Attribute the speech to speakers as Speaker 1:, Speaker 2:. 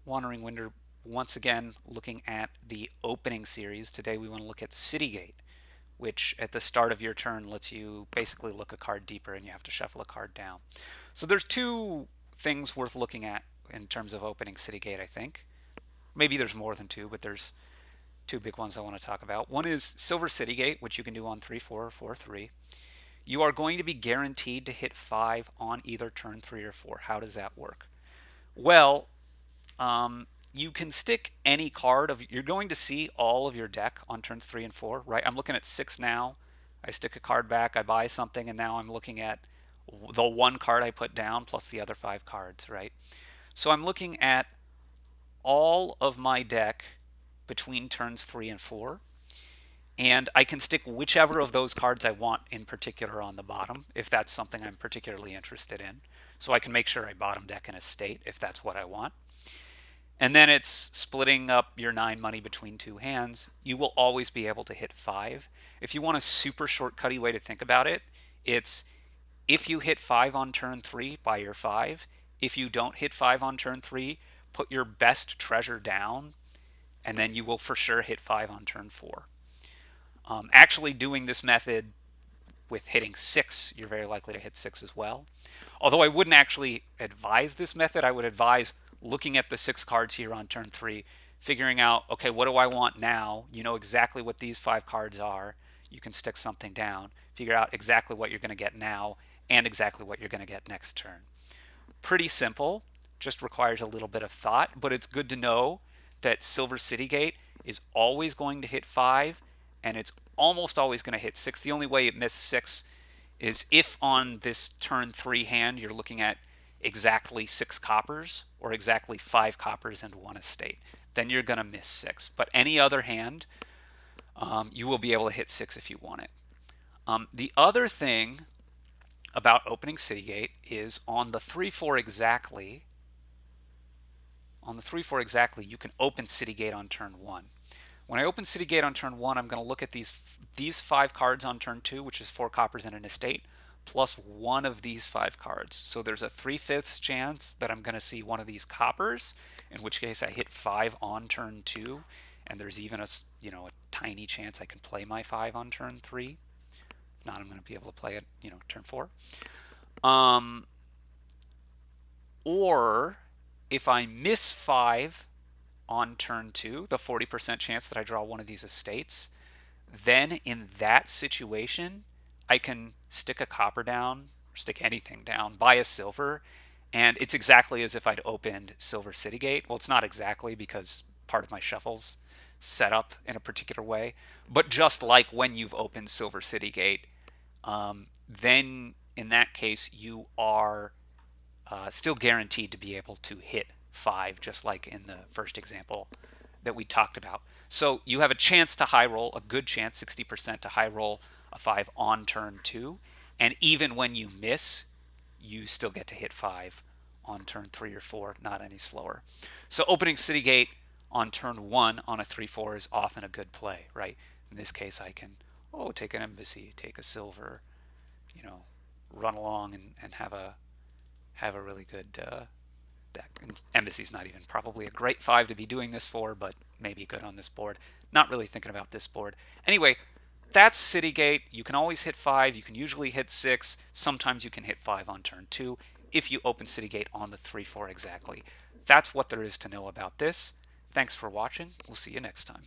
Speaker 1: Wandering Winder once again looking at the opening series. Today we want to look at Citygate, which at the start of your turn lets you basically look a card deeper and you have to shuffle a card down. So there's two things worth looking at in terms of opening Citygate, I think. Maybe there's more than two, but there's two big ones I want to talk about. One is Silver Citygate, which you can do on 3-4 or 4-3. You are going to be guaranteed to hit 5 on either turn 3 or 4. How does that work? Well, you can stick any card of you're going to see all of your deck on turns 3 and 4, right? I'm looking at 6 now. I stick a card back, I buy something, and now I'm looking at the one card I put down plus the other 5 cards, right? So I'm looking at all of my deck between turns 3 and 4, and I can stick whichever of those cards I want in particular on the bottom if that's something I'm particularly interested in. So I can make sure I bottom deck an estate if that's what I want. And then it's splitting up your 9 money between two hands. You will always be able to hit 5. If you want a super shortcutty way to think about it, it's if you hit 5 on turn 3, buy your 5. If you don't hit 5 on turn 3, put your best treasure down, and then you will for sure hit 5 on turn 4. Actually doing this method with hitting 6, you're very likely to hit 6 as well. Although I wouldn't actually advise this method, I would advise looking at the 6 cards here on turn 3, figuring out, okay, what do I want now? You know exactly what these 5 cards are. You can stick something down, figure out exactly what you're going to get now and exactly what you're going to get next turn. Pretty simple, just requires a little bit of thought, but it's good to know that Silver Citygate is always going to hit 5 and it's almost always going to hit 6. The only way it missed 6 is if on this turn 3 hand you're looking at exactly 6 coppers or exactly 5 coppers and 1 estate. Then you're going to miss 6. But any other hand, you will be able to hit 6 if you want it. The other thing about opening Citygate is on the 3-4 exactly, you can open Citygate on turn 1. When I open Citygate on turn 1, I'm going to look at these 5 cards on turn 2, which is 4 coppers and an estate, plus one of these 5 cards. So there's a 3/5 chance that I'm going to see one of these coppers, in which case I hit 5 on turn 2, and there's even a tiny chance I can play my 5 on turn 3. If not, I'm going to be able to play it, turn 4. Or if I miss 5 on turn 2, the 40% chance that I draw one of these estates, then in that situation, I can stick a copper down, or stick anything down, buy a silver, and it's exactly as if I'd opened Silver Citygate. Well, it's not exactly because part of my shuffle's set up in a particular way, but just like when you've opened Silver Citygate, then in that case you are still guaranteed to be able to hit 5, just like in the first example that we talked about. So you have a chance to high roll, a good chance, 60% to high roll a 5 on turn 2. And even when you miss, you still get to hit 5 on turn 3 or 4, not any slower. So opening Citygate on turn 1 on a 3-4 is often a good play, right? In this case, I can, take an embassy, take a silver, run along and have a really good deck. And Embassy's not even probably a great 5 to be doing this for, but maybe good on this board. Not really thinking about this board. Anyway, that's Citygate. You can always hit 5. You can usually hit 6. Sometimes you can hit 5 on turn 2 if you open Citygate on the 3-4 exactly. That's what there is to know about this. Thanks for watching. We'll see you next time.